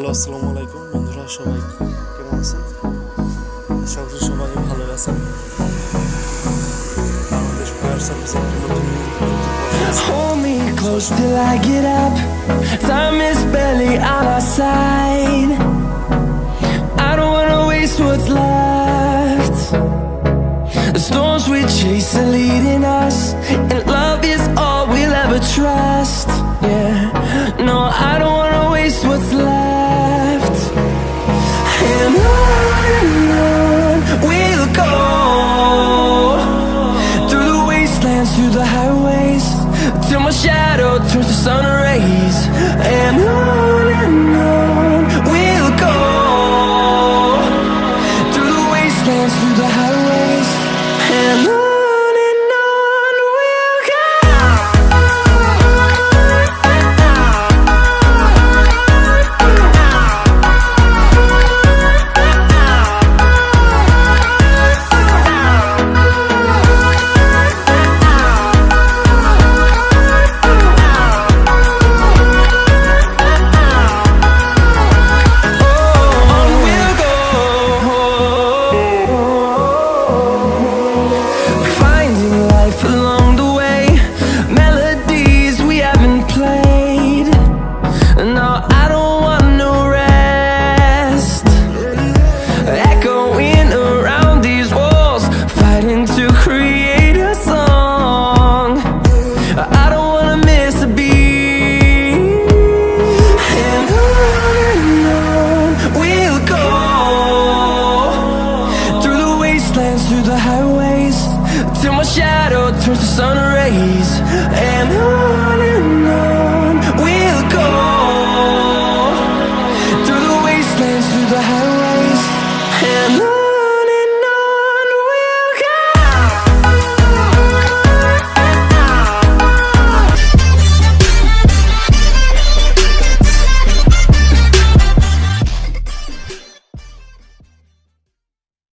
Hello, আসসালামু আলাইকুম বন্ধুরা, সবাই কেমন আছেন? আশা করি সবাই ভালো আছেন। বাংলাদেশ ফায়ার সার্ভিসের নতুন Hold me close till I get up. Time is barely on our side. I don't wanna waste what's left. The storms we chase are leading us, and love is all we'll ever trust. Yeah, no, I don't wanna waste what's left. And on we'll go, through the wastelands, through the highways, till my shadow turns to sun rays. And on we'll go, through the wastelands, through the highways, and on we'll go. Through the highways, till my shadow turns to sun rays. And on